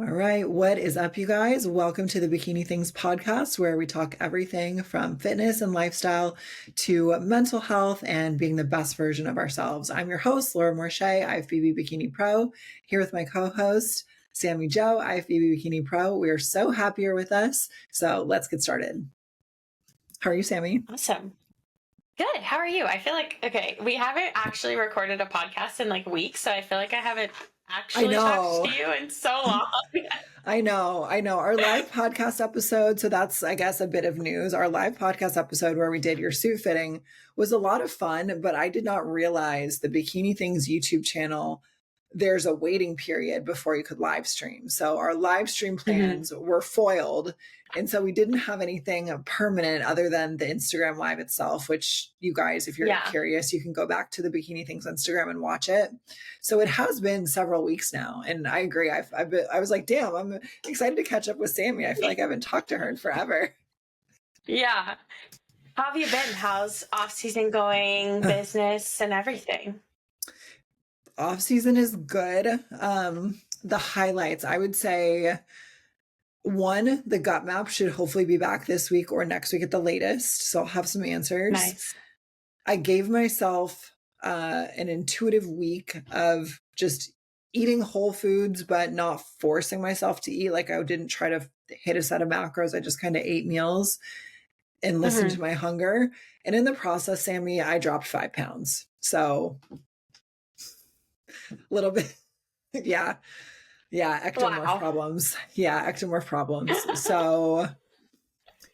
All right, what is up, you guys? Welcome to the Bikini Things podcast, where we talk everything from fitness and lifestyle to mental health and being the best version of ourselves. I'm your host, Laura IFBBPro, here with my co-host, Sammy Joe, IFBBPro. We are so happy you're with us. So let's get started. How are you, Sammy? Awesome. Good. How are you? I feel like, we haven't actually recorded a podcast in like weeks, so I feel like I haven't actually talked to you in so long. I know. Our live podcast episode, so that's, I guess, a bit of news. Our live podcast episode where we did your suit fitting was a lot of fun, but I did not realize the Bikini Things YouTube channel, there's a waiting period before you could live stream. So our live stream plans were foiled. And so we didn't have anything permanent other than the Instagram live itself, which you guys, if you're curious, you can go back to the Bikini Things Instagram and watch it. So it has been several weeks now. And I agree. I was like, damn, I'm excited to catch up with Sammy. I feel like I haven't talked to her in forever. Yeah. How have you been? How's off season going, business and everything? Off season is good. The highlights, I would say, one, the gut map should hopefully be back this week or next week at the latest. So I'll have some answers. Nice. I gave myself an intuitive week of just eating whole foods, but not forcing myself to eat. Like I didn't try to hit a set of macros. I just kind of ate meals and listened to my hunger. And in the process, Sammy, I dropped 5 pounds. So a little bit. Yeah, ectomorph problems. Yeah, ectomorph problems. So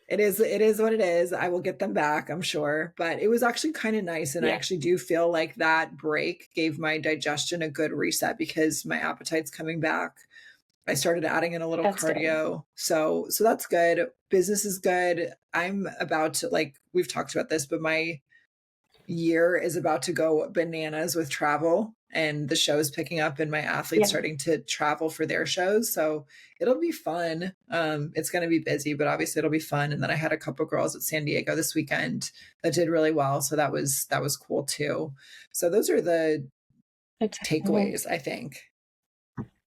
it is what it is. I will get them back, I'm sure. But it was actually kind of nice. And I actually do feel like that break gave my digestion a good reset because my appetite's coming back. I started adding in a little cardio. Good. So that's good. Business is good. I'm about to, like, we've talked about this, but my year is about to go bananas with travel, and the show is picking up and my athletes starting to travel for their shows. So it'll be fun. It's going to be busy, but obviously it'll be fun. And then I had a couple girls at San Diego this weekend that did really well. So that was cool too. So those are the takeaways, I think.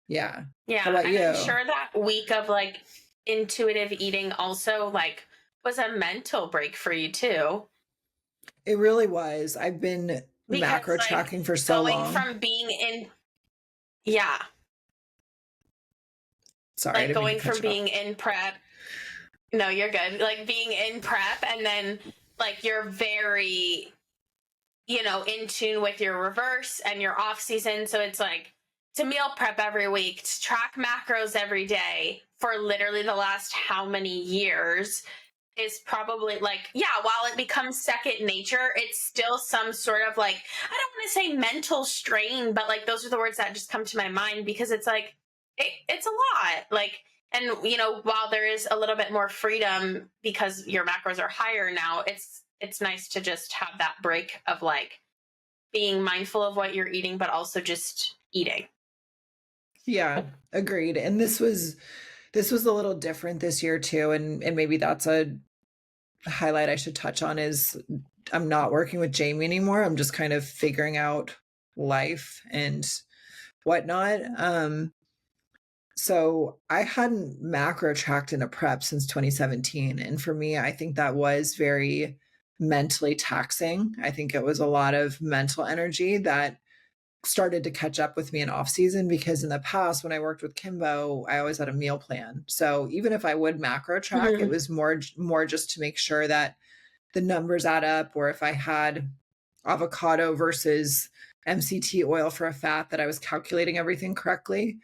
Yeah. Yeah. How about you? I'm sure that week of like intuitive eating also like was a mental break for you too. It really was. I've been macro tracking for so long. Going from being in, Sorry, like going from being in prep. No, you're good. Like being in prep and then like you're very, in tune with your reverse and your off season. So it's like to meal prep every week, to track macros every day for literally the last how many years is probably like, while it becomes second nature, it's still some sort of like, I don't want to say mental strain, but like those are the words that just come to my mind because it's like, it's a lot. Like, and while there is a little bit more freedom because your macros are higher now, it's nice to just have that break of like being mindful of what you're eating, but also just eating. Yeah, agreed. And this was a little different this year too. And maybe that's a highlight I should touch on is I'm not working with Jamie anymore. I'm just kind of figuring out life and whatnot. So I hadn't macro tracked in a prep since 2017. And for me, I think that was very mentally taxing. I think it was a lot of mental energy that started to catch up with me in off season because in the past when I worked with Kimbo, I always had a meal plan. So even if I would macro track, it was more just to make sure that the numbers add up, or if I had avocado versus MCT oil for a fat, that I was calculating everything correctly.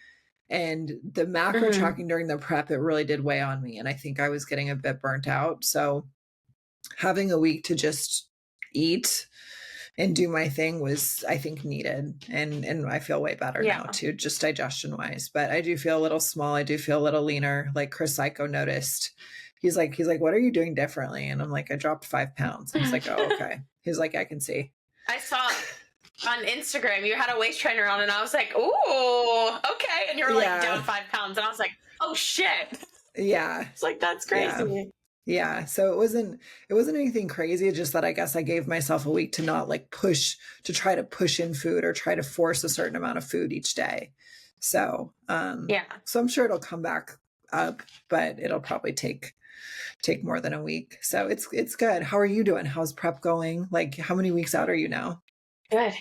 And the macro tracking during the prep, it really did weigh on me. And I think I was getting a bit burnt out. So having a week to just eat and do my thing was, I think, needed. And I feel way better now too, just digestion wise, but I do feel a little small. I do feel a little leaner. Like Chris Psycho noticed, he's like, what are you doing differently? And I'm like, I dropped 5 pounds. I was like, oh, okay. He's like, I can see. I saw on Instagram, you had a waist trainer on and I was like, ooh, okay. And you were like down 5 pounds. And I was like, oh shit. Yeah. It's like, that's crazy. Yeah. So it wasn't anything crazy. It's just that I guess I gave myself a week to not like try to push in food or try to force a certain amount of food each day. So, so I'm sure it'll come back up, but it'll probably take more than a week. So it's good. How are you doing? How's prep going? Like, how many weeks out are you now? Good.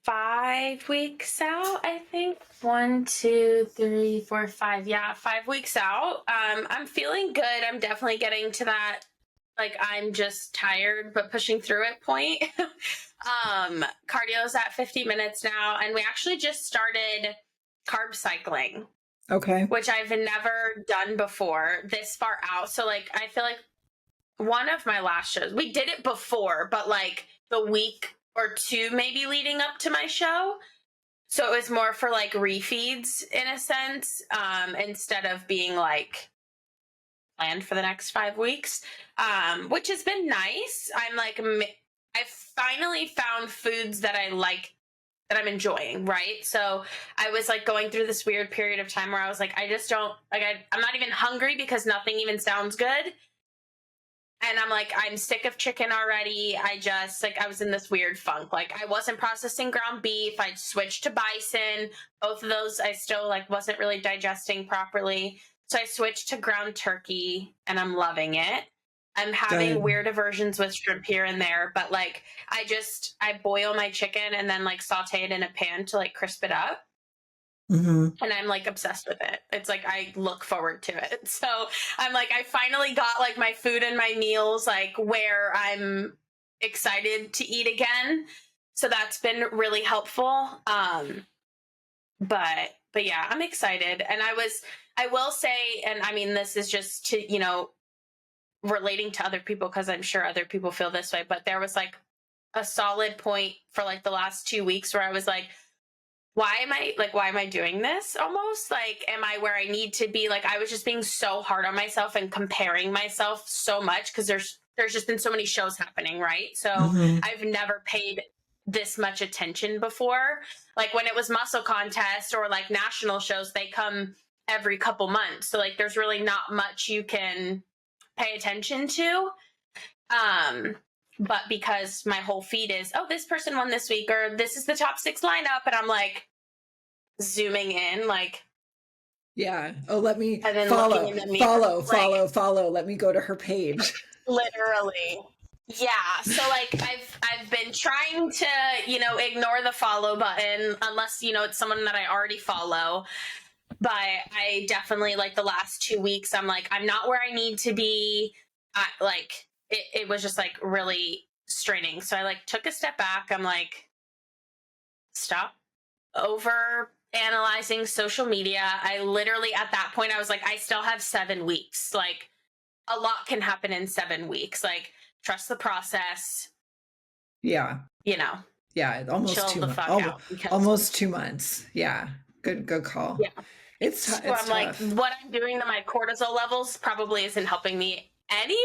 5 weeks out, I think. 1, 2, 3, 4, 5. Yeah, 5 weeks out. I'm feeling good. I'm definitely getting to that, like, I'm just tired but pushing through it point. Cardio's at 50 minutes now, and we actually just started carb cycling. Okay. Which I've never done before this far out. So, like, I feel like one of my last shows, we did it before, but like the week or two maybe leading up to my show. So it was more for like refeeds in a sense, instead of being like planned for the next 5 weeks, which has been nice. I'm like, I finally found foods that I like, that I'm enjoying, right? So I was like going through this weird period of time where I was like, I just don't, like, I'm not even hungry because nothing even sounds good. And I'm like, I'm sick of chicken already. I just, like, I was in this weird funk. Like, I wasn't processing ground beef. I'd switched to bison. Both of those, I still, like, wasn't really digesting properly. So I switched to ground turkey, and I'm loving it. I'm having weird aversions with shrimp here and there, but, like, I boil my chicken and then, like, saute it in a pan to, like, crisp it up. Mm-hmm. And I'm like obsessed with it. It's like I look forward to it. So I'm like, I finally got like my food and my meals like where I'm excited to eat again. So that's been really helpful. But yeah, I'm excited. And I will say, and I mean, this is just to, you know, relating to other people, because I'm sure other people feel this way, but there was like a solid point for like the last 2 weeks where I was like, why am I doing this almost? Like, am I where I need to be? Like, I was just being so hard on myself and comparing myself so much because there's just been so many shows happening, right? So I've never paid this much attention before. Like when it was muscle contest or like national shows, they come every couple months. So like there's really not much you can pay attention to. But because my whole feed is, oh, this person won this week, or this is the top 6 lineup, and I'm like zooming in, like, yeah. Oh, let me follow. Let me go to her page. Literally. Yeah. So like I've been trying to, you know, ignore the follow button unless, you know, it's someone that I already follow. But I definitely, like, the last 2 weeks, I'm like, I'm not where I need to be. It was just like really straining. So I like took a step back. I'm like, stop over analyzing social media. I literally, at that point, I was like, I still have 7 weeks. Like, a lot can happen in 7 weeks. Like, trust the process. Yeah. You know. Yeah. Almost 2 months. Almost 2 months. Yeah. Good call. Yeah. It's I'm tough. Like, what I'm doing to my cortisol levels probably isn't helping me anyway.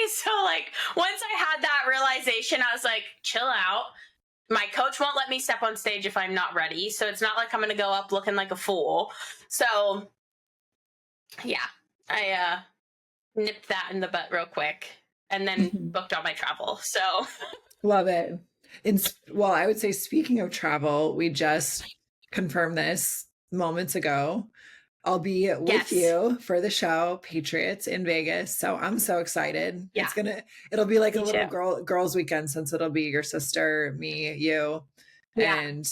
So like once I had that realization, I was like, chill out. My coach won't let me step on stage if I'm not ready. So it's not like I'm going to go up looking like a fool. So yeah, I nipped that in the butt real quick and then booked all my travel. So love it. Well, I would say, speaking of travel, we just confirmed this moments ago. I'll be with you for the show, Patriots, in Vegas. So I'm so excited. Yeah. It'll be like a little girls weekend, since it'll be your sister, me, you, and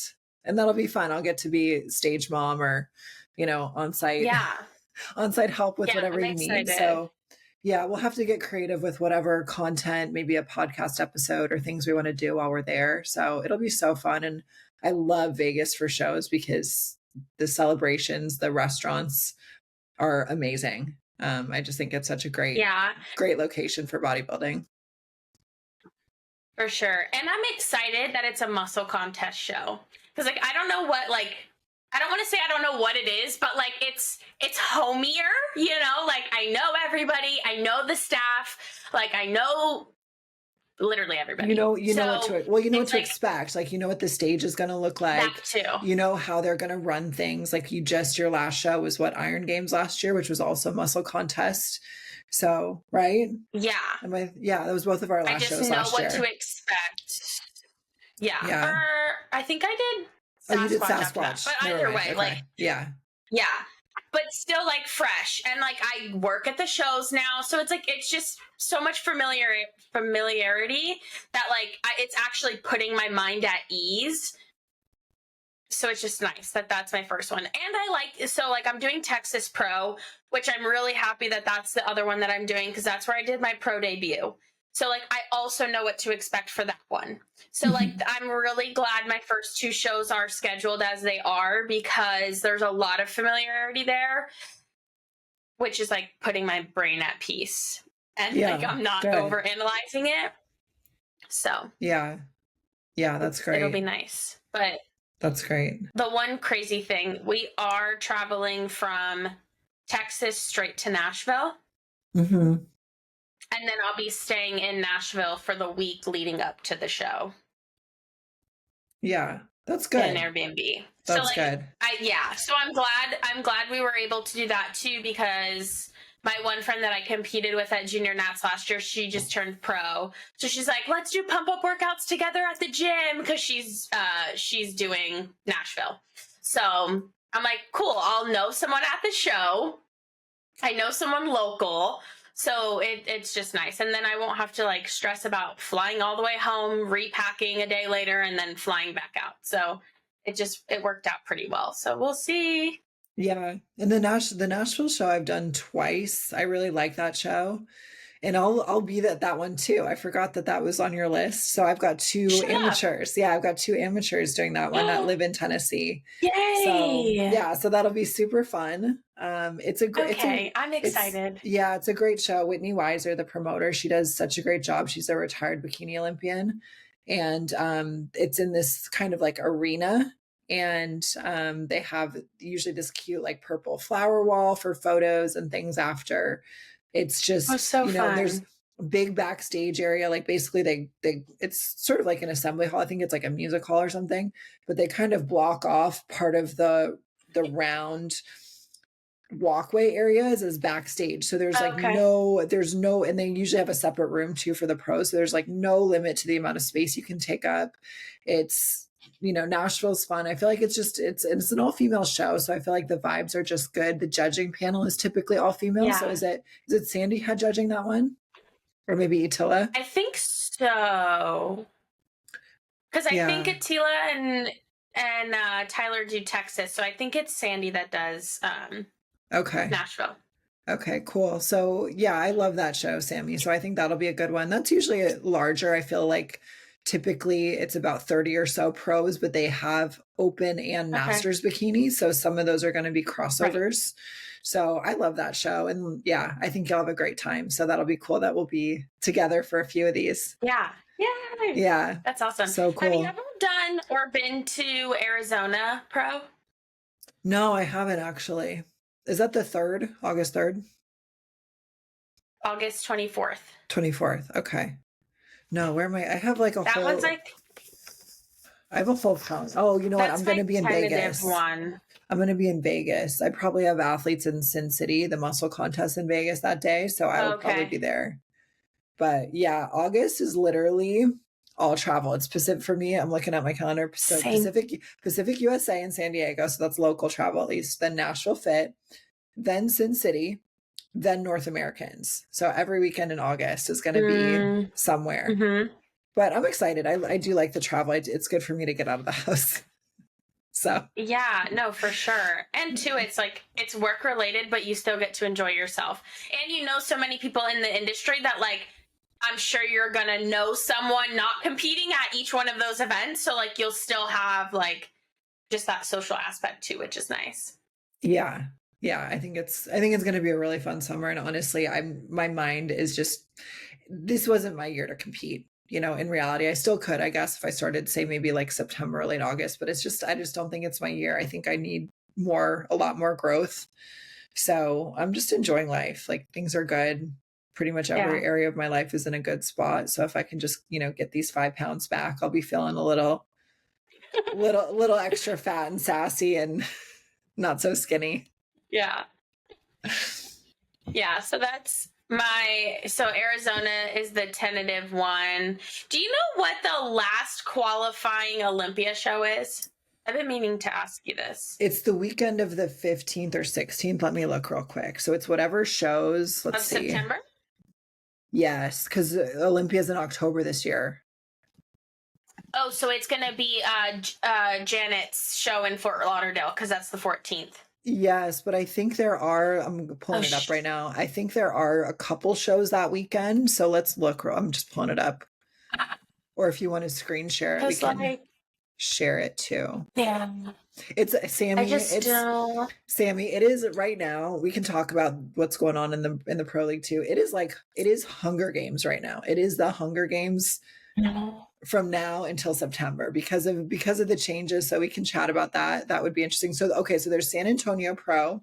that'll be fun. I'll get to be stage mom, or, you know, on site help with whatever you need. So yeah, we'll have to get creative with whatever content, maybe a podcast episode or things we want to do while we're there. So it'll be so fun. And I love Vegas for shows because the celebrations, the restaurants are amazing. I just think it's such a great location for bodybuilding. For sure. And I'm excited that it's a muscle contest show. Because like, I don't know what, like, I don't want to say I don't know what it is, but like it's homier, you know, like I know everybody, I know the staff, like I know literally everybody. You know what to expect. Like, you know what the stage is going to look like. That too. You know how they're going to run things. Like your last show was what, Iron Games last year, which was also muscle contest. So, right? Yeah. That was both of our last shows last year. I just know what to expect. Yeah. I think I did Oh, you did Sasquatch. Sasquatch. But either way, okay. like, yeah. But still like fresh. And like I work at the shows now, so it's like it's just so much familiarity that like it's actually putting my mind at ease. So it's just nice that that's my first one. And I like, so like I'm doing Texas Pro, which I'm really happy that that's the other one that I'm doing, because that's where I did my pro debut. So like I also know what to expect for that one. So like I'm really glad my first two shows are scheduled as they are, because there's a lot of familiarity there, which is like putting my brain at peace. And like I'm not over analyzing it. So yeah, that's great. It'll be nice. But that's great. The one crazy thing, we are traveling from Texas straight to Nashville. Mm-hmm. And then I'll be staying in Nashville for the week leading up to the show. Yeah, that's good. In an Airbnb. That's good. So I'm glad we were able to do that too, because my one friend that I competed with at Junior Nats last year, she just turned pro. So she's like, let's do pump up workouts together at the gym, because she's doing Nashville. So I'm like, cool, I'll know someone at the show. I know someone local. So it's just nice. And then I won't have to like stress about flying all the way home, repacking a day later, and then flying back out. So it worked out pretty well. So we'll see. Yeah. And the Nashville show I've done twice. I really like that show. And I'll be that one too. I forgot that was on your list. So I've got two amateurs. Yeah, I've got two amateurs doing that one that live in Tennessee. Yay! So that'll be super fun. It's a great. Okay, I'm excited. It's a great show. Whitney Weiser, the promoter, she does such a great job. She's a retired bikini Olympian, and it's in this kind of like arena. And they have usually this cute like purple flower wall for photos and things after. It's just fun. There's a big backstage area. Like basically they it's sort of like an assembly hall. I think it's like a music hall or something, but they kind of block off part of the round walkway areas as backstage. So there's like there's no, and they usually have a separate room too for the pros. So there's like no limit to the amount of space you can take up. It's, Nashville's fun. I feel like it's an all-female show. So I feel like the vibes are just good. The judging panel is typically all female. Yeah. So is it Sandy had judging that one? Or maybe Attila? I think so. Because I think Attila and Tyler do Texas. So I think it's Sandy that does Nashville. Okay, cool. So yeah, I love that show, Sammy. So I think that'll be a good one. That's usually larger. I feel like typically it's about 30 or so pros, but they have open and masters bikinis. So some of those are going to be crossovers. Right. So I love that show. And yeah, I think you'll have a great time. So that'll be cool that we'll be together for a few of these. Yeah. Yeah. That's awesome. So cool. Have you ever done or been to Arizona Pro? No, I haven't actually. Is that the 3rd, August 3rd? August 24th. 24th. Okay. No, where am I? I have like a whole. That one's like. I have a full count. Oh, you know what? I'm going to be in Vegas. I'm going to be in Vegas. I probably have athletes in Sin City, the muscle contest in Vegas that day. So I will probably be there. But yeah, August is literally all travel. It's Pacific for me. I'm looking at my calendar. So Pacific USA and San Diego. So that's local travel at least. Then Nashville Fit, then Sin City, then North Americans. So every weekend in August is going to be somewhere. Mm-hmm. But I'm excited. I do like the travel. It's good for me to get out of the house. So yeah, no, for sure. And too, it's like, it's work related, but you still get to enjoy yourself. And so many people in the industry that like, I'm sure you're going to know someone not competing at each one of those events. So like, you'll still have like just that social aspect too, which is nice. Yeah. Yeah. I think it's going to be a really fun summer. And honestly, my mind is just, this wasn't my year to compete. In reality, I still could, I guess, if I started, say, maybe like September or late August, but I just don't think it's my year. I think I need a lot more growth. So I'm just enjoying life. Like things are good. Pretty much every area of my life is in a good spot. So if I can just, get these 5 pounds back, I'll be feeling a little extra fat and sassy and not so skinny. Yeah. Yeah. So so Arizona is the tentative one. Do you know what the last qualifying Olympia show is? I've been meaning to ask you this. It's the weekend of the 15th or 16th. Let me look real quick. So it's whatever shows. Let's see. September? Yes, because Olympia's in October this year. Oh, so it's going to be Janet's show in Fort Lauderdale because that's the 14th. Yes, but I think there are, I'm pulling it up right now. I think there are a couple shows that weekend. So let's look. I'm just pulling it up. Or if you want to screen share it, we can share it too. Yeah. It's Sammy. Sammy, it is right now. We can talk about what's going on in the Pro League too. It is Hunger Games right now. It is the Hunger Games from now until September because of the changes. So we can chat about that. That would be interesting. So so there's San Antonio Pro,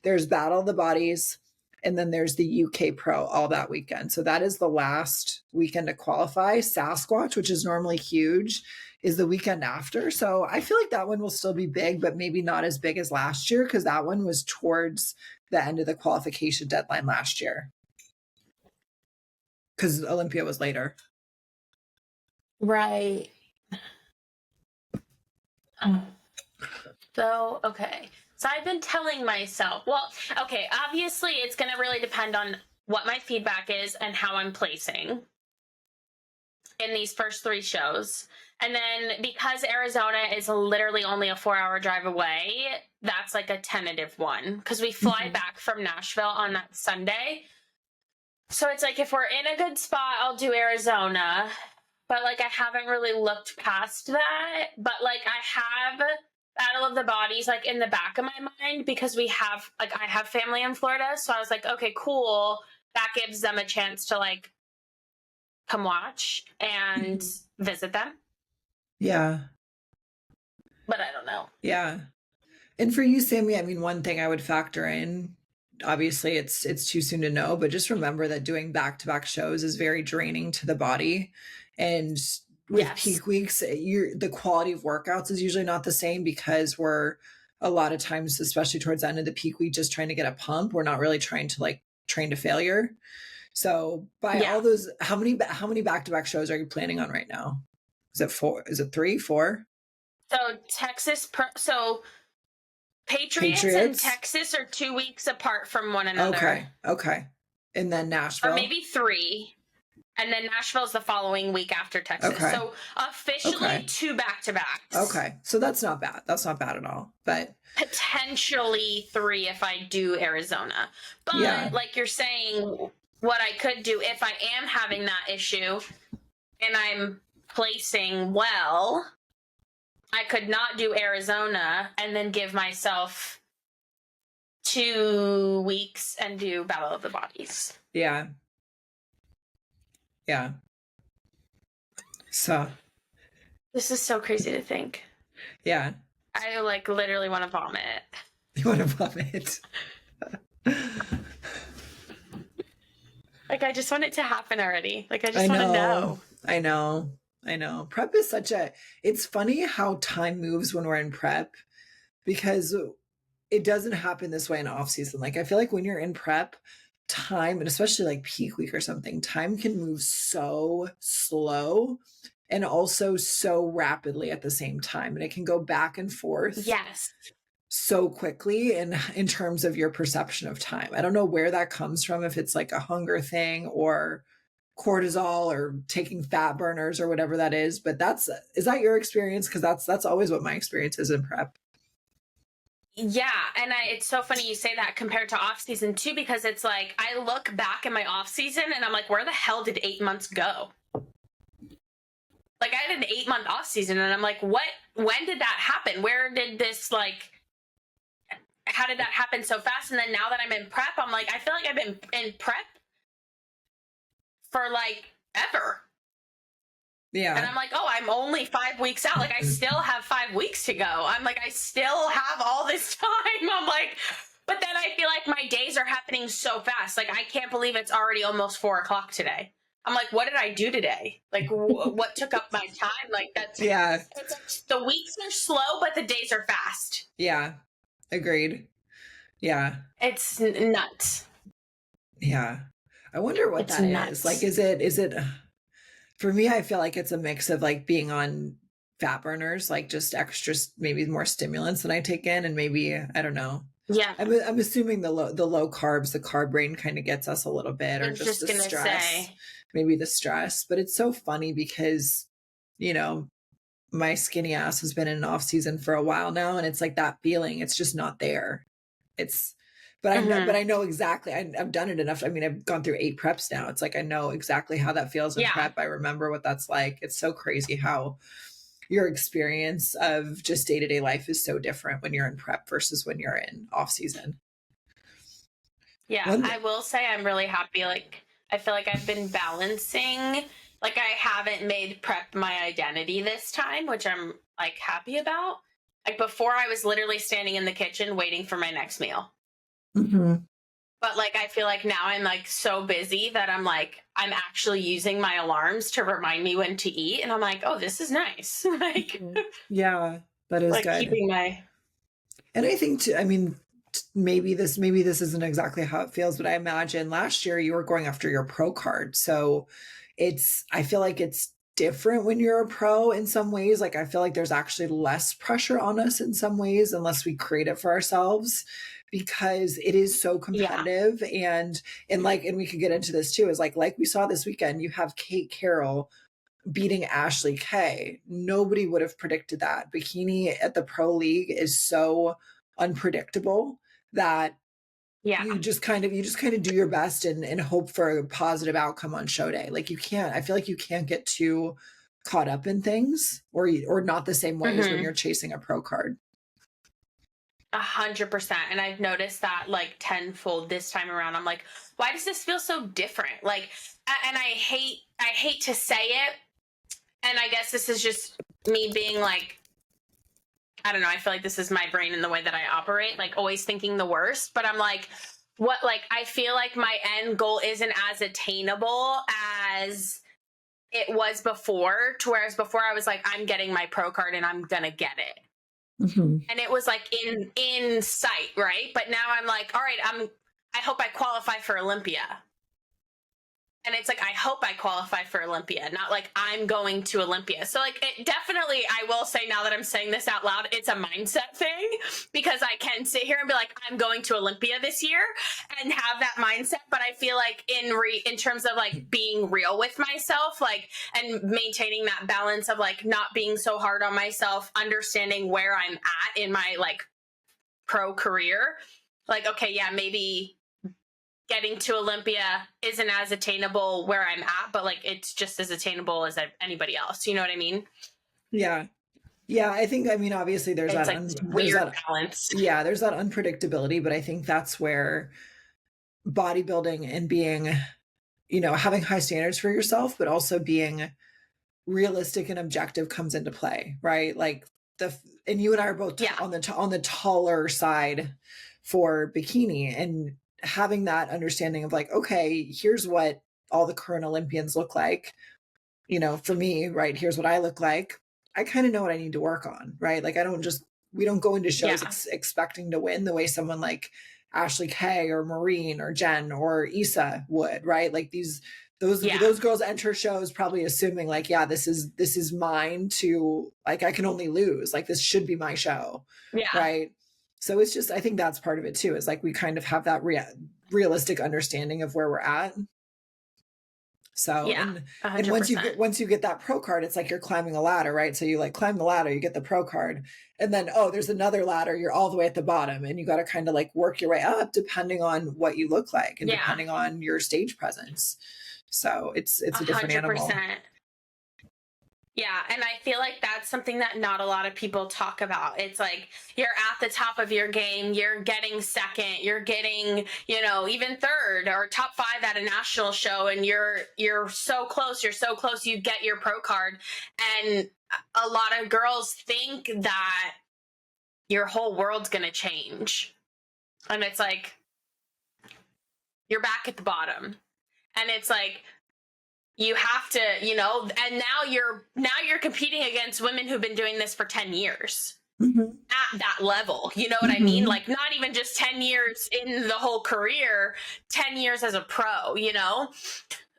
there's Battle of the Bodies, and then there's the UK Pro all that weekend. So that is the last weekend to qualify. Sasquatch, which is normally huge, is the weekend after. So I feel like that one will still be big, but maybe not as big as last year because that one was towards the end of the qualification deadline last year. Because Olympia was later. Right. So, okay. So I've been telling myself, obviously it's going to really depend on what my feedback is and how I'm placing in these first 3 shows. And then because Arizona is literally only a 4-hour drive away, that's like a tentative one because we fly back from Nashville on that Sunday. So it's like if we're in a good spot, I'll do Arizona. But like I haven't really looked past that. But like I have Battle of the Bodies like in the back of my mind because I have family in Florida. So I was like, okay, cool. That gives them a chance to like come watch and visit them. Yeah. But I don't know. Yeah. And for you, Sammy, I mean, one thing I would factor in, obviously it's too soon to know, but just remember that doing back-to-back shows is very draining to the body. And with peak weeks, the quality of workouts is usually not the same because we're a lot of times, especially towards the end of the peak week, just trying to get a pump. We're not really trying to like train to failure. So all those, how many back-to-back shows are you planning on right now? Is it 4? Is it 3, 4? So Patriots and Texas are 2 weeks apart from one another. Okay. And then Nashville? Or maybe 3. And then Nashville's the following week after Texas. Okay. So officially 2 back-to-backs. Okay. So that's not bad. That's not bad at all. But potentially 3 if I do Arizona. But like you're saying, what I could do if I am having that issue and I'm placing well, I could not do Arizona and then give myself 2 weeks and do Battle of the Bodies. Yeah. Yeah. So this is so crazy to think. Yeah. I like literally want to vomit. You want to vomit? Like I just want it to happen already. Like I just want to know. I know. Prep is it's funny how time moves when we're in prep because it doesn't happen this way in off season. Like I feel like when you're in prep, time, and especially like peak week or something, time can move so slow and also so rapidly at the same time. And it can go back and forth. Yes. So quickly in terms of your perception of time. I don't know where that comes from, if it's like a hunger thing or cortisol or taking fat burners or whatever that is. But is that your experience? Because that's always what my experience is in prep. Yeah, and it's so funny you say that compared to off season too, because it's like I look back in my off season and I'm like, where the hell did 8 months go? Like I had an 8-month off season and I'm like, when did that happen? Where did this how did that happen so fast? And then now that I'm in prep, I'm like, I feel like I've been in prep for like ever. Yeah. And I'm like, oh, I'm only 5 weeks out. Like I still have 5 weeks to go. I'm like, I still have all this time. I'm like, but then I feel like my days are happening so fast. Like I can't believe it's already almost 4 o'clock today. I'm like, what did I do today? Like what took up my time? Like it's the weeks are slow, but the days are fast. Yeah. Agreed. Yeah. It's nuts. Yeah. I wonder what is. Like, is it, for me, I feel like it's a mix of like being on fat burners, like just extra, maybe more stimulants than I take in. And maybe, I don't know. Yeah. I'm assuming the low carbs, the carb brain kind of gets us a little bit, or just the stress, maybe the stress. But it's so funny because, you know, my skinny ass has been in an off season for a while now. And it's like that feeling, it's just not there. But I know exactly, I've done it enough. I mean, I've gone through 8 preps now. It's like, I know exactly how that feels in prep. I remember what that's like. It's so crazy how your experience of just day-to-day life is so different when you're in prep versus when you're in off season. Yeah, I will say I'm really happy. Like, I feel like I've been balancing. Like, I haven't made prep my identity this time, which I'm like happy about. Like, before I was literally standing in the kitchen waiting for my next meal. Mm-hmm. But like, I feel like now I'm like so busy that I'm like, I'm actually using my alarms to remind me when to eat. And I'm like, oh, this is nice. Like, yeah, that is like good. Keeping my. And I think I mean, maybe this isn't exactly how it feels, but I imagine last year you were going after your pro card. So I feel like it's different when you're a pro in some ways. Like, I feel like there's actually less pressure on us in some ways, unless we create it for ourselves, because it is so competitive. And we could get into this too, is like we saw this weekend, you have Kate Carroll beating Ashley Kay. Nobody would have predicted that. Bikini at the pro league is so unpredictable that you just kind of do your best and hope for a positive outcome on show day. Like, I feel like you can't get too caught up in things, or not the same way as when you're chasing a pro card. 100%. And I've noticed that like tenfold this time around. I'm like, why does this feel so different? Like, and I hate to say it. And I guess this is just me being like, I don't know. I feel like this is my brain and the way that I operate, like always thinking the worst. But I'm like, I feel like my end goal isn't as attainable as it was before. Whereas before I was like, I'm getting my pro card and I'm going to get it. Mm-hmm. And it was like in sight, right? But now I'm like, all right, I hope I qualify for Olympia. And it's like, I hope I qualify for Olympia, not like I'm going to Olympia. So like, it definitely, I will say now that I'm saying this out loud, it's a mindset thing, because I can sit here and be like, I'm going to Olympia this year and have that mindset. But I feel like in terms of like being real with myself, like, and maintaining that balance of like not being so hard on myself, understanding where I'm at in my like pro career, like, okay, yeah, maybe getting to Olympia isn't as attainable where I'm at, but like it's just as attainable as anybody else. You know what I mean? Yeah. Yeah. I mean, obviously there's it's that like weird balance. Yeah. There's that unpredictability, but I think that's where bodybuilding and being, having high standards for yourself, but also being realistic and objective comes into play, right? Like and you and I are both on the taller side for Bikini, and having that understanding of like, okay, here's what all the current Olympians look like. For me, right, here's what I look like. I kind of know what I need to work on, right? Like, we don't go into shows expecting to win the way someone like Ashley Kay or Maureen or Jen or Issa would, right? Like those girls enter shows probably assuming like, yeah, this is mine to, like, I can only lose, like, this should be my show. Right. So it's just, I think that's part of it too, is like, we kind of have that realistic understanding of where we're at. So, and once you get that pro card, it's like you're climbing a ladder, right? So you like climb the ladder, you get the pro card, and then, oh, there's another ladder. You're all the way at the bottom, and you got to kind of like work your way up depending on what you look like and depending on your stage presence. So it's a different 100%. Animal. Yeah, and I feel like that's something that not a lot of people talk about. It's like, you're at the top of your game, you're getting second, you're getting, even third or top 5 at a national show, and you're so close, you get your pro card. And a lot of girls think that your whole world's going to change. And it's like, you're back at the bottom. And it's like, you have to, and now you're competing against women who've been doing this for 10 years at that level. You know what I mean? Like, not even just 10 years in the whole career, 10 years as a pro,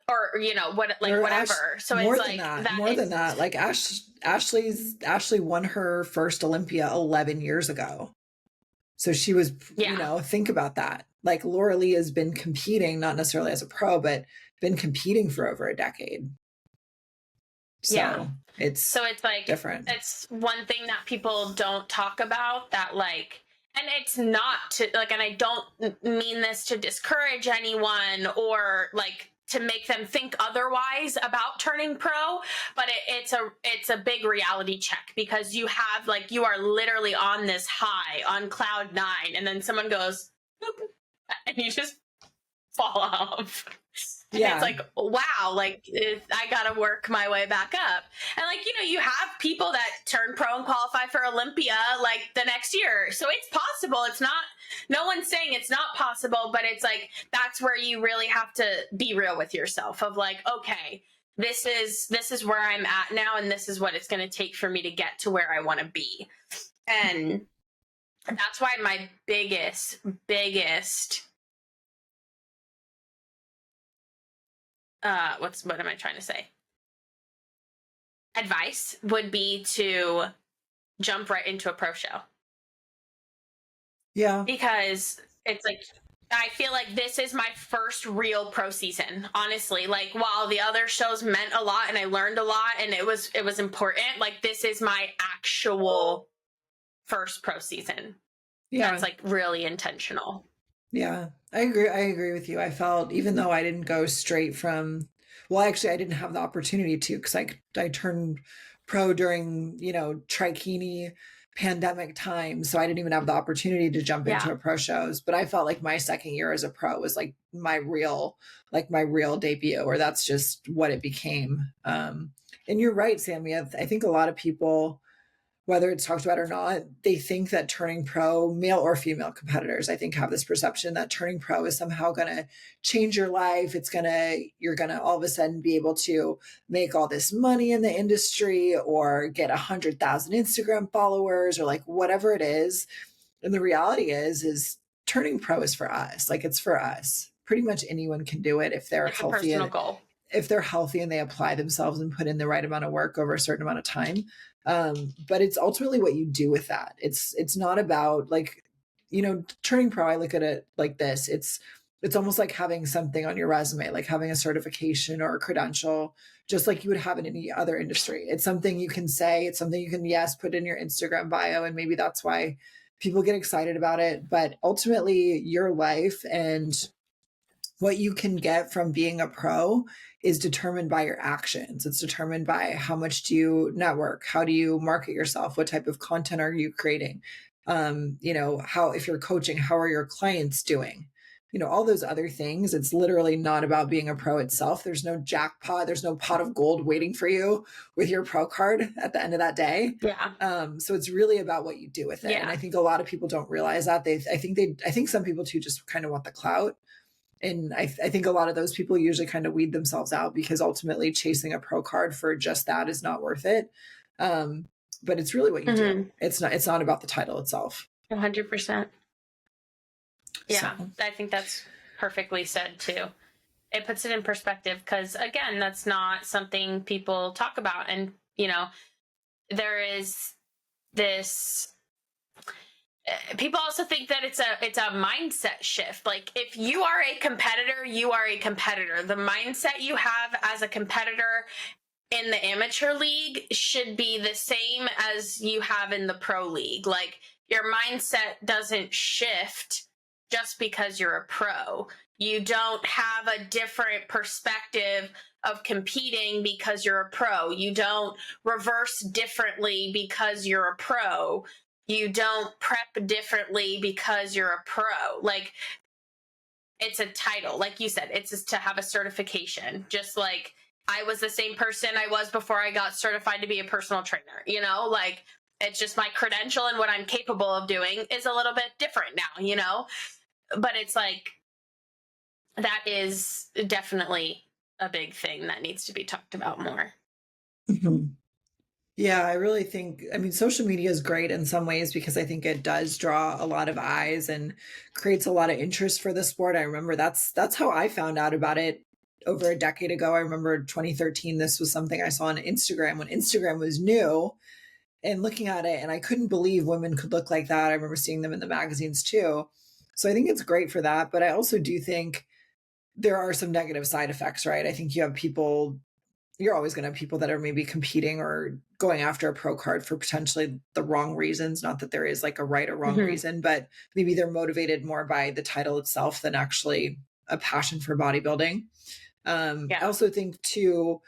or whatever. So more it's than like that, more than that. Like Ashley won her first Olympia 11 years ago. So she was, think about that. Like Laura Lee has been competing, not necessarily as a pro, but been competing for over a decade. So it's like different. It's one thing that people don't talk about, that like, and it's not to like, and I don't mean this to discourage anyone or like to make them think otherwise about turning pro, but it's a big reality check, because you have like, you are literally on this high on cloud 9, and then someone goes boop, and you just fall off. And it's like, wow, like I gotta work my way back up. And like, you have people that turn pro and qualify for Olympia like the next year. So it's possible. It's not, no one's saying it's not possible, but it's like, that's where you really have to be real with yourself of like, okay, this is where I'm at now, and this is what it's going to take for me to get to where I want to be. And that's why my biggest what am I trying to say? Advice would be to jump right into a pro show. Yeah. Because it's like, I feel like this is my first real pro season, honestly. Like, while the other shows meant a lot and I learned a lot and it was important, like this is my actual first pro season. Yeah. That's like really intentional. Yeah, I agree with you. I felt, even though I didn't go straight from, well, actually I didn't have the opportunity to, because I turned pro during, Trikini pandemic time. So I didn't even have the opportunity to jump into a pro shows, but I felt like my second year as a pro was like my real debut, or that's just what it became. And you're right, Sammy. I think a lot of people, whether it's talked about or not, they think that turning pro, male or female competitors, I think have this perception that turning pro is somehow going to change your life. You're going to all of a sudden be able to make all this money in the industry or get 100,000 Instagram followers or like whatever it is. And the reality is turning pro is for us. Like it's for us. Pretty much anyone can do it if they're healthy. It's a personal goal. If they're healthy and they apply themselves and put in the right amount of work over a certain amount of time. But it's ultimately what you do with that. It's not about like, turning pro. I look at it like this. It's almost like having something on your resume, like having a certification or a credential, just like you would have in any other industry. It's something you can say, it's something you can, put in your Instagram bio. And maybe that's why people get excited about it. But ultimately your life and what you can get from being a pro is determined by your actions. It's determined by how much do you network? How do you market yourself? What type of content are you creating? If you're coaching, how are your clients doing? All those other things. It's literally not about being a pro itself. There's no jackpot. There's no pot of gold waiting for you with your pro card at the end of that day. Yeah. So it's really about what you do with it. Yeah. And I think a lot of people don't realize that. I think some people too just kind of want the clout. And I think a lot of those people usually kind of weed themselves out, because ultimately chasing a pro card for just that is not worth it. But it's really what you do. It's not about the title itself. 100%. Yeah, so. I think that's perfectly said too. It puts it in perspective, because again, that's not something people talk about. And, there is this, people also think that it's a mindset shift. Like if you are a competitor, you are a competitor. The mindset you have as a competitor in the amateur league should be the same as you have in the pro league. Like your mindset doesn't shift just because you're a pro. You don't have a different perspective of competing because you're a pro. You don't reverse differently because you're a pro. You don't prep differently because you're a pro. Like, it's a title. Like you said, it's just to have a certification. Just like I was the same person I was before I got certified to be a personal trainer. Like it's just my credential and what I'm capable of doing is a little bit different now, But it's like, that is definitely a big thing that needs to be talked about more. Mm-hmm. Yeah, I really think, social media is great in some ways, because I think it does draw a lot of eyes and creates a lot of interest for the sport. I remember that's how I found out about it over a decade ago. I remember 2013, this was something I saw on Instagram when Instagram was new, and looking at it, and I couldn't believe women could look like that. I remember seeing them in the magazines too. So I think it's great for that. But I also do think there are some negative side effects, right? I think you have people, you're always going to have people that are maybe competing or going after a pro card for potentially the wrong reasons. Not that there is like a right or wrong reason, but maybe they're motivated more by the title itself than actually a passion for bodybuilding. I also think too,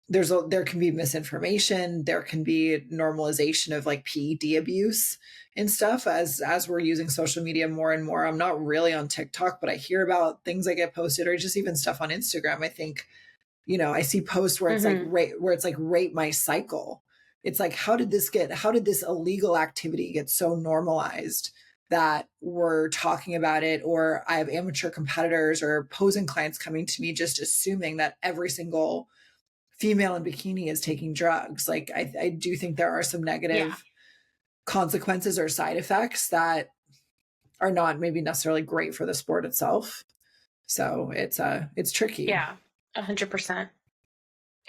there can be misinformation, there can be normalization of like PED abuse and stuff as we're using social media more and more. I'm not really on TikTok, but I hear about things that get posted, or just even stuff on Instagram. I think, you know, I see posts where it's like rate my cycle. It's like, how did this illegal activity get so normalized that we're talking about it? Or I have amateur competitors or posing clients coming to me just assuming that every single female in bikini is taking drugs. Like, I do think there are some negative consequences or side effects that are not maybe necessarily great for the sport itself. So it's tricky. Yeah, 100%.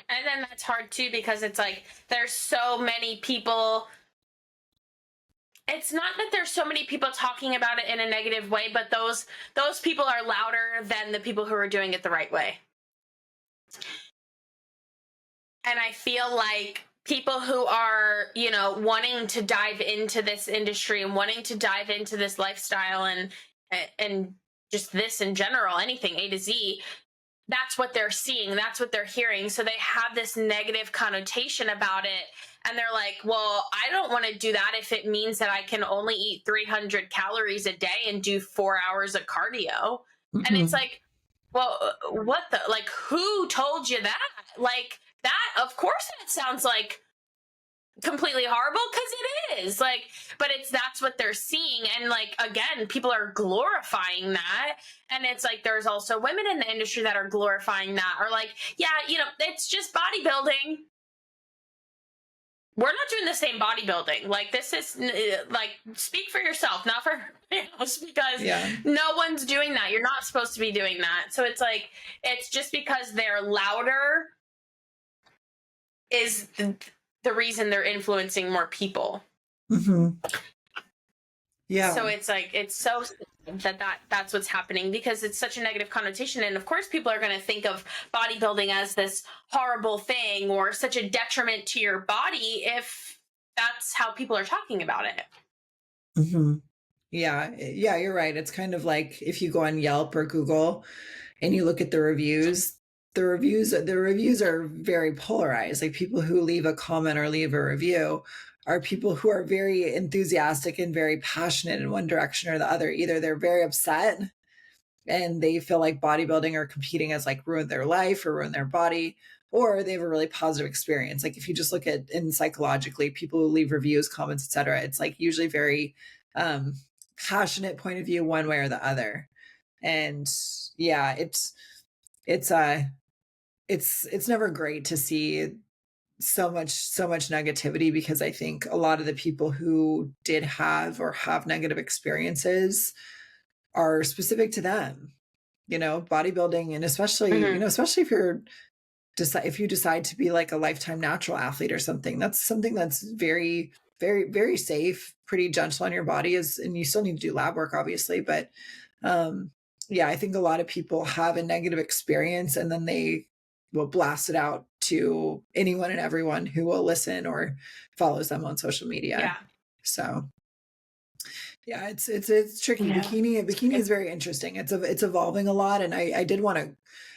And then that's hard too, because it's like, there's so many people. It's not that there's so many people talking about it in a negative way, but those people are louder than the people who are doing it the right way. And I feel like people who are, you know, wanting to dive into this industry and wanting to dive into this lifestyle and just this in general, anything A to Z, that's what they're seeing. That's what they're hearing. So they have this negative connotation about it. And they're like, well, I don't want to do that if it means that I can only eat 300 calories a day and do 4 hours of cardio. And it's like, well, what the, like, who told you that? Like, that, of course, that sounds like completely horrible, because it is, like, but that's what they're seeing. And like, again, people are glorifying that. And it's like, there's also women in the industry that are glorifying that, or like, yeah, you know, it's just bodybuilding. We're not doing the same bodybuilding. Like, this is like, speak for yourself, not for everybody else, because no one's doing that. You're not supposed to be doing that. So it's like, it's just because they're louder is the reason they're influencing more people. Yeah. So it's like, it's so that's what's happening, because it's such a negative connotation. And of course, people are going to think of bodybuilding as this horrible thing or such a detriment to your body if that's how people are talking about it. Yeah, you're right. It's kind of like if you go on Yelp or Google and you look at the reviews are very polarized. Like, people who leave a comment or leave a review are people who are very enthusiastic and very passionate in one direction or the other. Either they're very upset and they feel like bodybuilding or competing has like ruined their life or ruined their body, or they have a really positive experience. Like, if you just look at in psychologically, people who leave reviews, comments, etc., it's like usually very passionate point of view one way or the other. And yeah, it's never great to see so much negativity, because I think a lot of the people who did have or have negative experiences are specific to them, you know, bodybuilding. And especially, you know, especially if you decide to be like a lifetime natural athlete or something, that's very, very, very safe, pretty gentle on your body, and you still need to do lab work, obviously. But yeah, I think a lot of people have a negative experience and then they will blast it out to anyone and everyone who will listen or follows them on social media. Yeah. So yeah, it's tricky. Yeah. Bikini is very interesting. It's evolving a lot. And I did want to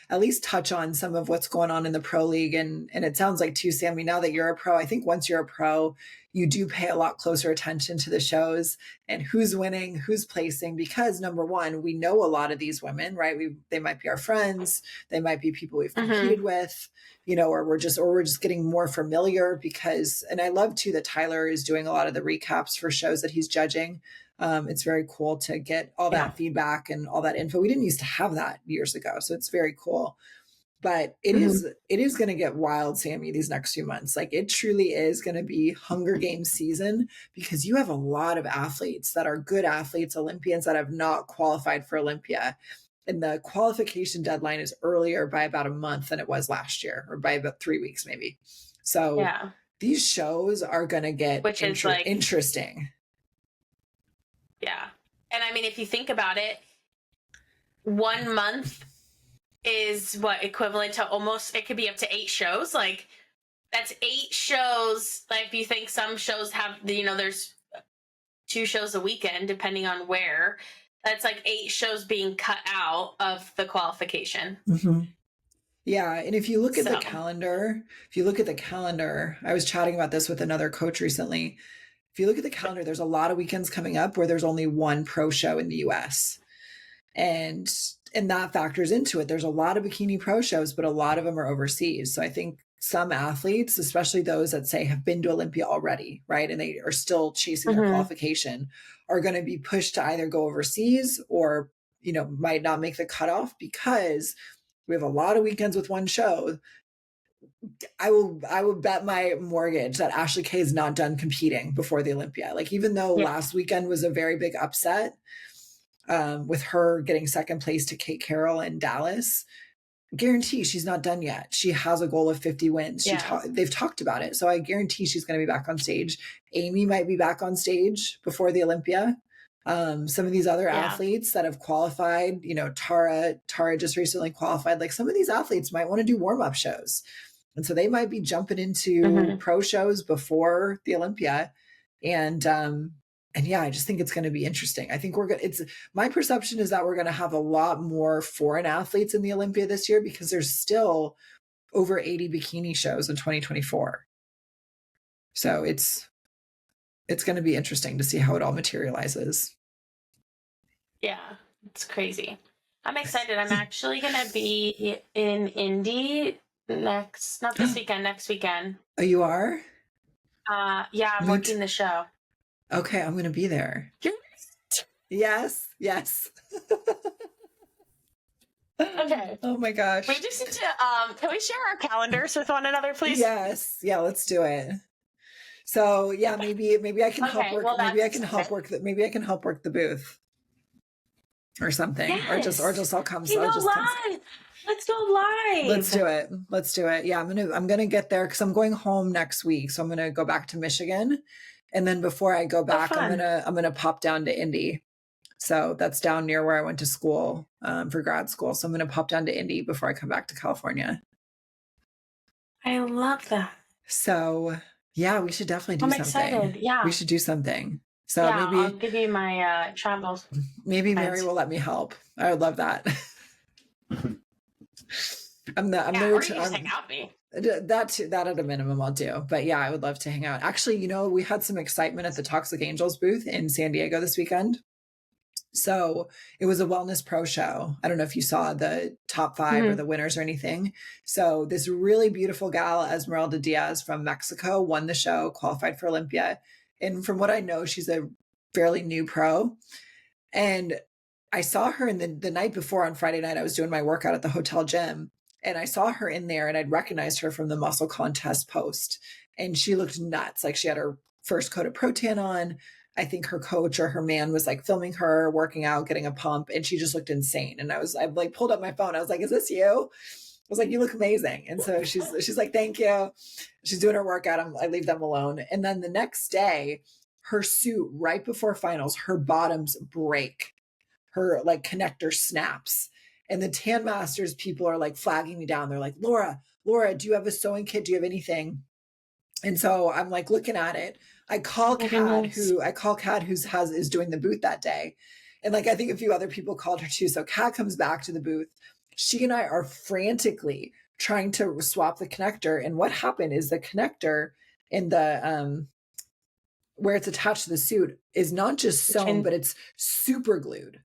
at least touch on some of what's going on in the pro league. And it sounds like too, Sammy, now that you're a pro, I think once you're a pro, you do pay a lot closer attention to the shows and who's winning, who's placing, because number one, we know a lot of these women, right? They might be our friends. They might be people we've competed with, you know, or we're just getting more familiar because, and I love too that Tyler is doing a lot of the recaps for shows that he's judging. It's very cool to get all that feedback and all that info. We didn't used to have that years ago. So it's very cool. But it is going to get wild, Sammy, these next few months. Like, it truly is going to be Hunger Games season, because you have a lot of athletes that are good athletes, Olympians that have not qualified for Olympia. and the qualification deadline is earlier by about a month than it was last year, or by about 3 weeks maybe. So these shows are going to get interesting. Yeah. And I mean, if you think about it, 1 month is what equivalent to almost, it could be up to 8 shows. Like, that's 8 shows. Like, if you think some shows have, there's 2 shows a weekend, depending on where, that's like 8 shows being cut out of the qualification. Mm-hmm. Yeah. And if you look at the calendar, I was chatting about this with another coach recently. If you look at the calendar, there's a lot of weekends coming up where there's only one pro show in the US. And that factors into it. There's a lot of bikini pro shows, but a lot of them are overseas. So I think some athletes, especially those that say have been to Olympia already, right, and they are still chasing their qualification, are going to be pushed to either go overseas or, might not make the cutoff because we have a lot of weekends with one show. I will bet my mortgage that Ashley Kay is not done competing before the Olympia. Like, even though last weekend was a very big upset, with her getting second place to Kate Carroll in Dallas, guarantee she's not done yet. She has a goal of 50 wins. They've talked about it. So I guarantee she's going to be back on stage. Amy might be back on stage before the Olympia. Some of these other athletes that have qualified, Tara just recently qualified. Like, some of these athletes might want to do warm-up shows. And so they might be jumping into pro shows before the Olympia. And yeah, I just think it's going to be interesting. I think my perception is that we're going to have a lot more foreign athletes in the Olympia this year because there's still over 80 bikini shows in 2024. So it's going to be interesting to see how it all materializes. Yeah, it's crazy. I'm excited. I'm actually going to be in Indy not this weekend, next weekend. Oh, you are? Yeah, I'm working the show. Okay, I'm going to be there. Yes. Okay. Oh my gosh. We just need to, can we share our calendars with one another, please? Yes. Yeah, let's do it. So yeah, maybe I can help work. Well, maybe I can help work the booth or something. Yes. Or just I'll come. Live. Let's go live. Let's do it. Yeah, I'm gonna get there because I'm going home next week. So I'm gonna go back to Michigan. And then before I go back, I'm gonna pop down to Indy. So that's down near where I went to school for grad school. So I'm gonna pop down to Indy before I come back to California. I love that. So yeah, we should definitely do something. I'm excited. Yeah, we should do something. So maybe I'll give you my travels. Maybe Mary will let me help. I would love that. I'm or you just hang out with me. That at a minimum I'll do. But yeah, I would love to hang out. Actually, we had some excitement at the Toxic Angels booth in San Diego this weekend. So it was a wellness pro show. I don't know if you saw the top 5 or the winners or anything. So this really beautiful gal, Esmeralda Diaz from Mexico, won the show, qualified for Olympia. And from what I know, she's a fairly new pro. And I saw her in the night before on Friday night. I was doing my workout at the hotel gym. And I saw her in there and I'd recognized her from the muscle contest post. And she looked nuts. Like, she had her first coat of Protan on. I think her coach or her man was like filming her working out, getting a pump. And she just looked insane. And I like pulled up my phone. I was like, is this you? I was like, you look amazing. And so she's like, thank you. She's doing her workout. I leave them alone. And then the next day, her suit right before finals, her bottoms break. Her like connector snaps. And the Tan Masters people are like flagging me down. They're like, Laura, do you have a sewing kit? Do you have anything? And so I'm like looking at it. I call Kat, is doing the booth that day. And like, I think a few other people called her too. So Kat comes back to the booth. She and I are frantically trying to swap the connector. And what happened is the connector in the, where it's attached to the suit is not just sewn, but it's super glued.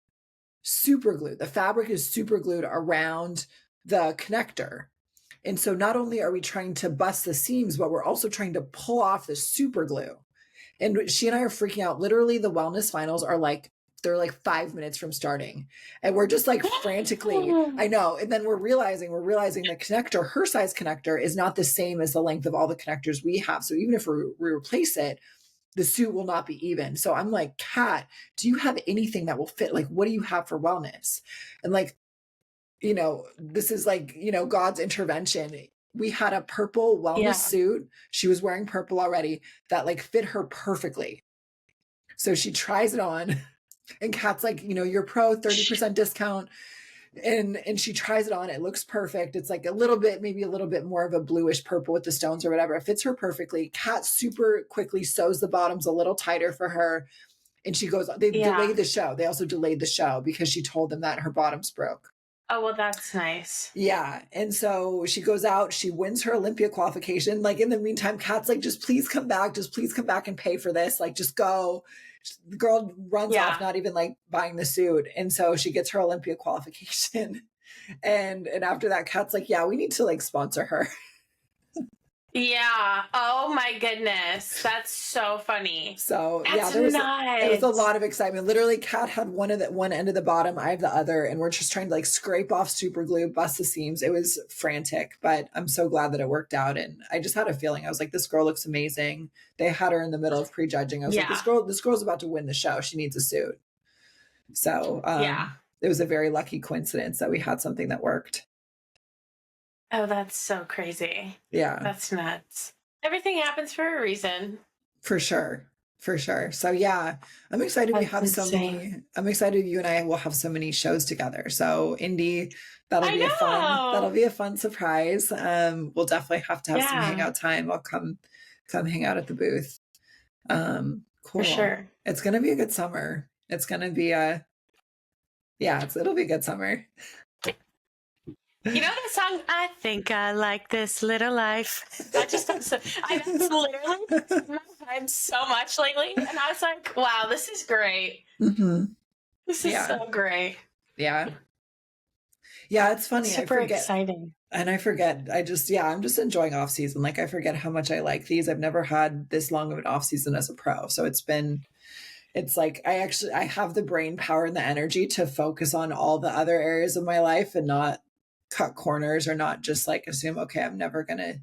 The fabric is super glued around the connector. And so not only are we trying to bust the seams, but we're also trying to pull off the super glue. And she and I are freaking out. Literally, the wellness finals are like, they're like 5 minutes from starting. And we're just like frantically, I know. And then we're realizing the connector, her size connector, is not the same as the length of all the connectors we have. So even if we replace it, the suit will not be even. So I'm like, Kat, do you have anything that will fit? Like, what do you have for wellness? And like, you know, this is like, you know, God's intervention. We had a purple wellness suit. She was wearing purple already that like fit her perfectly. So she tries it on and Kat's like, you know, you're pro 30% discount. And she tries it on. It looks perfect. It's like a little bit, maybe a little bit more of a bluish purple with the stones or whatever. It fits her perfectly. Kat super quickly sews the bottoms a little tighter for her. And she goes, they delayed the show. They also delayed the show because she told them that her bottoms broke. Oh, well, that's nice. Yeah. And so she goes out, she wins her Olympia qualification. Like in the meantime, Kat's like, just please come back. Just please come back and pay for this. Like, just go. The girl runs off, not even like buying the suit. And so she gets her Olympia qualification. And after that, Kat's like, yeah, we need to like sponsor her. Yeah. Oh my goodness. That's so funny. So that's there was a lot of excitement. Literally, Kat had one end of the bottom, I have the other, and we're just trying to like scrape off super glue, bust the seams. It was frantic, but I'm so glad that it worked out. And I just had a feeling. I was like, this girl looks amazing. They had her in the middle of prejudging. I was like, this girl's about to win the show. She needs a suit. So it was a very lucky coincidence that we had something that worked. Oh, that's so crazy. Yeah. That's nuts. Everything happens for a reason. For sure. For sure. So yeah, I'm excited we have so many. I'm excited you and I will have so many shows together. So Indy, that'll be a fun surprise. We'll definitely have to have some hangout time. I'll come hang out at the booth. Cool. For sure. It's gonna be a good summer. It's gonna be it'll be a good summer. You know that song, I think I like this little life. I've literally my head so much lately. And I was like, wow, this is great. Mm-hmm. This is so great. Yeah. Yeah, it's funny. Super exciting. And I forget. I'm just enjoying off season. Like I forget how much I like these. I've never had this long of an off season as a pro. So it's like I have the brain power and the energy to focus on all the other areas of my life and not cut corners or not just like assume, okay, I'm never going to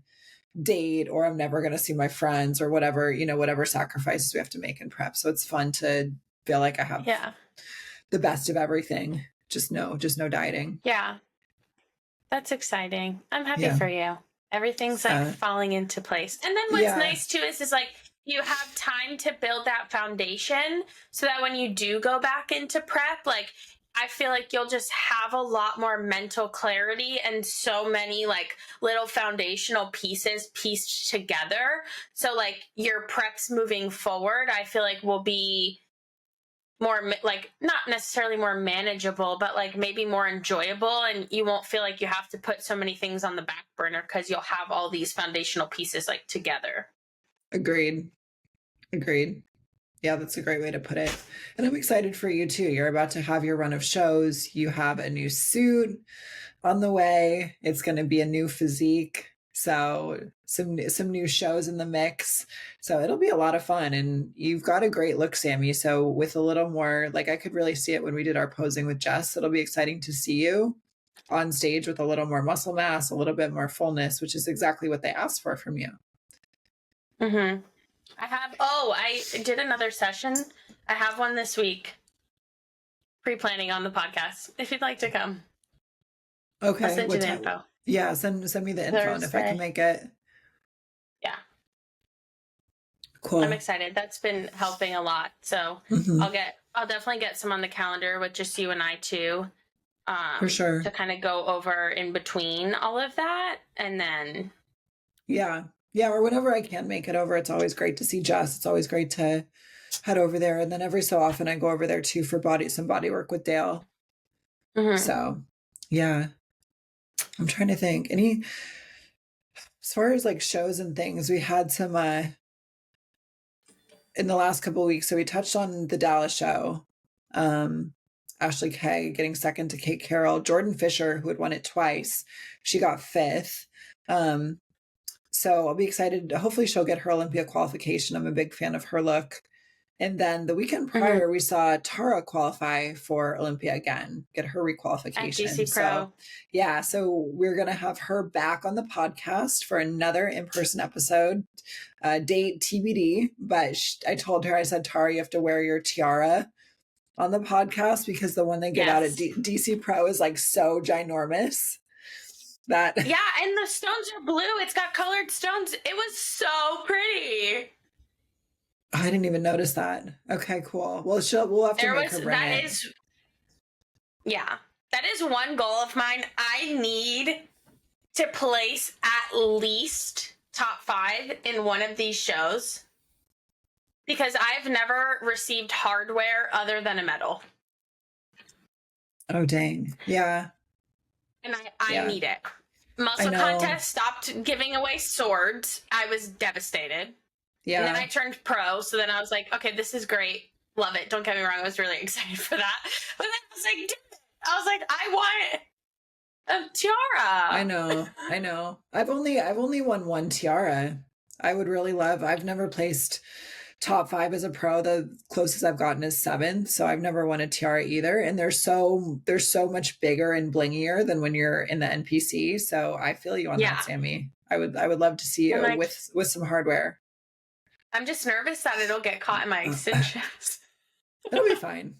date or I'm never going to see my friends or whatever, you know, whatever sacrifices we have to make in prep. So it's fun to feel like I have the best of everything. Just no dieting. Yeah. That's exciting. I'm happy for you. Everything's like falling into place. And then what's nice too is like you have time to build that foundation so that when you do go back into prep, like I feel like you'll just have a lot more mental clarity and so many like little foundational pieces pieced together. So like your preps moving forward, I feel like will be more like not necessarily more manageable, but like maybe more enjoyable. And you won't feel like you have to put so many things on the back burner because you'll have all these foundational pieces like together. Agreed. Yeah, that's a great way to put it. And I'm excited for you too. You're about to have your run of shows. You have a new suit on the way. It's going to be a new physique. So some new shows in the mix. So it'll be a lot of fun. And you've got a great look, Sammy. So with a little more, like I could really see it when we did our posing with Jess. It'll be exciting to see you on stage with a little more muscle mass, a little bit more fullness, which is exactly what they asked for from you. Mm-hmm. I did another session. I have one this week. Pre-planning on the podcast. If you'd like to come. Okay. I'll send you the info. Yeah, send me the info and if I can make it. Yeah. Cool. I'm excited. That's been helping a lot. So I'll definitely get some on the calendar with just you and I too. For sure. To kind of go over in between all of that. And then Yeah, or whenever I can make it over, it's always great to see Jess. It's always great to head over there. And then every so often I go over there too for some body work with Dale. Mm-hmm. So yeah, I'm trying to think as far as like shows and things, we had some, in the last couple of weeks. So we touched on the Dallas show, Ashley Kay getting second to Kate Carroll, Jordan Fisher, who had won it twice. She got fifth. So I'll be excited. Hopefully she'll get her Olympia qualification. I'm a big fan of her look. And then the weekend prior, we saw Tara qualify for Olympia again, get her requalification. At Pro. So we're going to have her back on the podcast for another in-person episode. Date TBD, but I told her, I said, Tara, you have to wear your tiara on the podcast because the one they give out at DC Pro is like so ginormous. That yeah, and the stones are blue. It's got colored stones. It was so pretty. I didn't even notice that. Okay, cool. Well, we'll have to make her bring it. That is one goal of mine. I need to place at least top 5 in one of these shows because I've never received hardware other than a medal. Oh, dang. Yeah. And I need it. Muscle Contest stopped giving away swords. I was devastated. Yeah. And then I turned pro, so then I was like, okay, this is great. Love it. Don't get me wrong. I was really excited for that. But then I was like, I want a tiara. I know. I've only won one tiara. I would really love. I've never placed top 5 as a pro. The closest I've gotten is 7th, so I've never won a tiara either. And they're so much bigger and blingier than when you're in the NPC. So I feel you on that, Sammy. I would love to see you with some hardware. I'm just nervous that it'll get caught in my extensions. That'll be fine.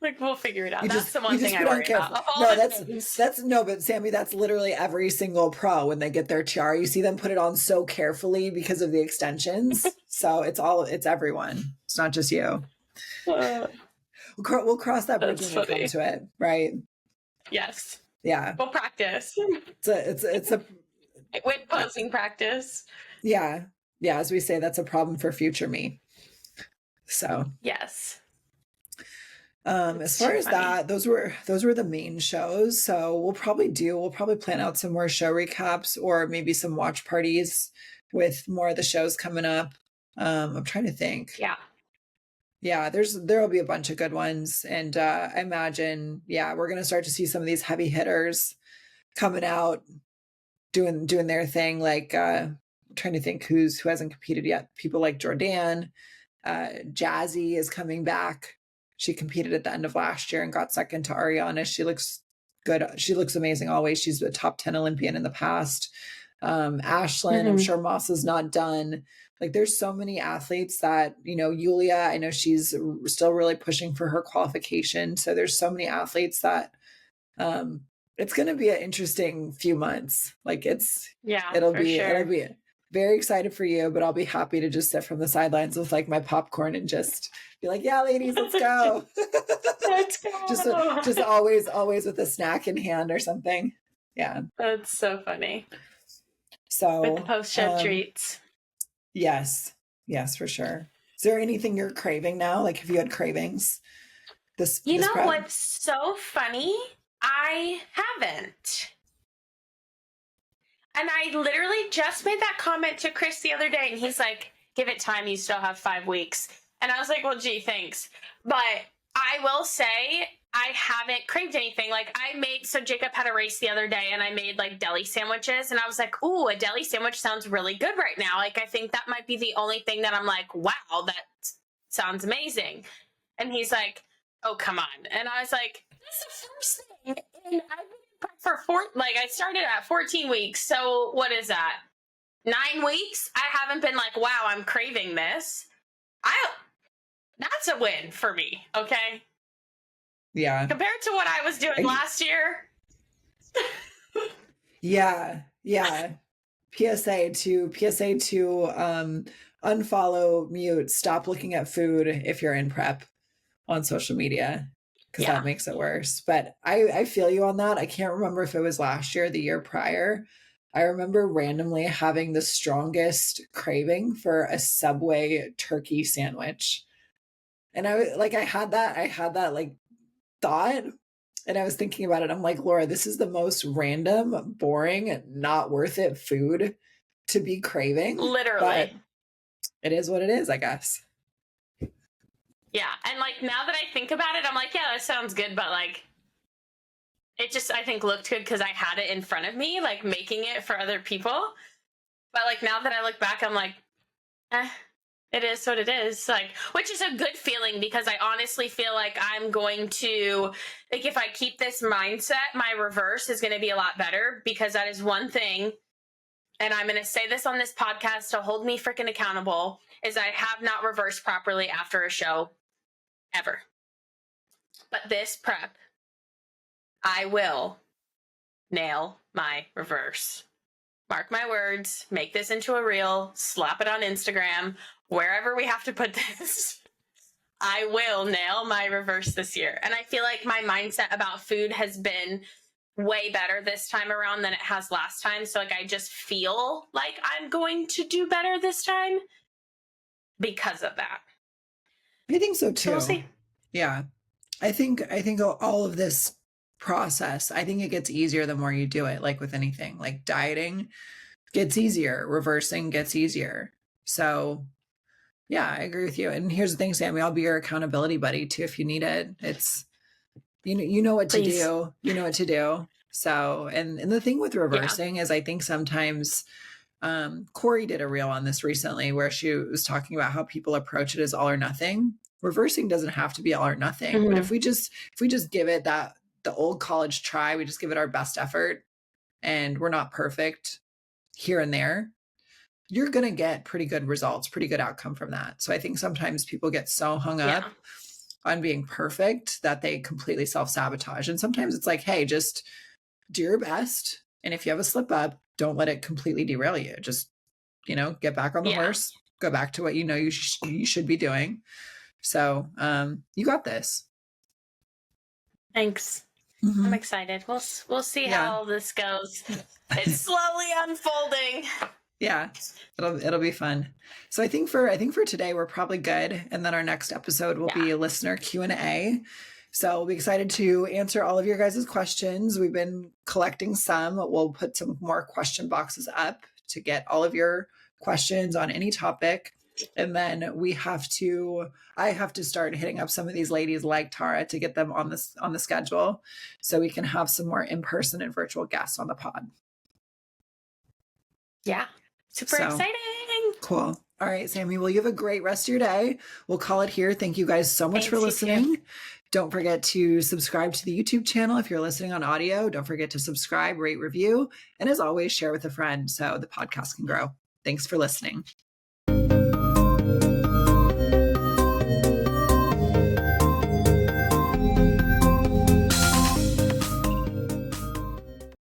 Like, we'll figure it out. That's the one thing I worry about. No, but Sammy, that's literally every single pro when they get their tiara. You see them put it on so carefully because of the extensions. So it's everyone. It's not just you. We'll cross that bridge when we come to it, right? Yes. Yeah. We'll practice. It's a with posing practice. Yeah. Yeah. As we say, that's a problem for future me. So yes. As far as that, those were the main shows. So we'll probably plan out some more show recaps or maybe some watch parties with more of the shows coming up. I'm trying to think. Yeah, there'll be a bunch of good ones. And I imagine, we're going to start to see some of these heavy hitters coming out, doing their thing. Like, I'm trying to think who hasn't competed yet. People like Jordan, Jazzy is coming back. She competed at the end of last year and got second to Ariana. She looks good. She looks amazing always. She's a top 10 Olympian in the past. Ashlyn, I'm sure Moss is not done. Like, there's so many athletes that, Yulia, I know she's still really pushing for her qualification. So there's so many athletes that it's going to be an interesting few months. Like, it'll be very excited for you, but I'll be happy to just sit from the sidelines with like my popcorn and just be like, yeah, ladies, let's go. Let's go. just always with a snack in hand or something. Yeah. That's so funny. So with the post-show treats. Yes, for sure. Is there anything you're craving now? Like, have you had cravings? What's so funny? I haven't. And I literally just made that comment to Chris the other day, and he's like, give it time, you still have 5 weeks. And I was like, well, gee, thanks. But I will say I haven't craved anything. Like, so Jacob had a race the other day, and I made like deli sandwiches, and I was like, ooh, a deli sandwich sounds really good right now. Like, I think that might be the only thing that I'm like, wow, that sounds amazing. And he's like, oh, come on. And I was like, that's the first thing. And I've been I started at 14 weeks. So what is that? 9 weeks? I haven't been like, wow, I'm craving this. That's a win for me. Okay. Yeah. Compared to what I was doing last year. Yeah. PSA to unfollow, mute, stop looking at food if you're in prep on social media. Because that makes it worse. But I feel you on that. I can't remember if it was last year or the year prior. I remember randomly having the strongest craving for a Subway turkey sandwich. And I had that like thought, and I was thinking about it. I'm like, Laura, this is the most random, boring, not worth it food to be craving. Literally. But it is what it is, I guess. Yeah, and like now that I think about it, I'm like, yeah, that sounds good, but like it just, I think, looked good because I had it in front of me, like making it for other people. But like now that I look back, I'm like, it is what it is. Like, which is a good feeling because I honestly feel like I'm going to, like, if I keep this mindset, my reverse is going to be a lot better because that is one thing. And I'm going to say this on this podcast to hold me freaking accountable, is I have not reversed properly after a show. ever. But this prep, I will nail my reverse. Mark my words, make this into a reel, slap it on Instagram, wherever we have to put this. I will nail my reverse this year. And I feel like my mindset about food has been way better this time around than it has last time. So like, I just feel like I'm going to do better this time because of that. I think so too. So we'll see. Yeah. I think all of this process, I think it gets easier the more you do it, like with anything. Like dieting gets easier, reversing gets easier. So yeah, I agree with you. And here's the thing, Sammy, I'll be your accountability buddy too if you need it. It's you know what to do. You know what to do. So and the thing with reversing is I think sometimes Corey did a reel on this recently where she was talking about how people approach it as all or nothing. Reversing doesn't have to be all or nothing. Mm-hmm. But if we just give it the old college try, we just give it our best effort and we're not perfect here and there, you're going to get pretty good results, pretty good outcome from that. So I think sometimes people get so hung up on being perfect that they completely self-sabotage. And sometimes it's like, hey, just do your best. And if you have a slip up, don't let it completely derail you. Just, get back on the horse, go back to what you should be doing. So you got this. Thanks. Mm-hmm. I'm excited. We'll see how this goes. It's slowly unfolding. Yeah, it'll be fun. So I think for today we're probably good, and then our next episode will be a listener Q&A. So we'll be excited to answer all of your guys' questions. We've been collecting some. We'll put some more question boxes up to get all of your questions on any topic. And then I have to start hitting up some of these ladies like Tara to get them on the schedule so we can have some more in-person and virtual guests on the pod. Yeah. Super exciting. Cool. All right, Sammy. Well, you have a great rest of your day. We'll call it here. Thank you guys so much for listening. Don't forget to subscribe to the YouTube channel. If you're listening on audio, don't forget to subscribe, rate, review, and as always, share with a friend so the podcast can grow. Thanks for listening.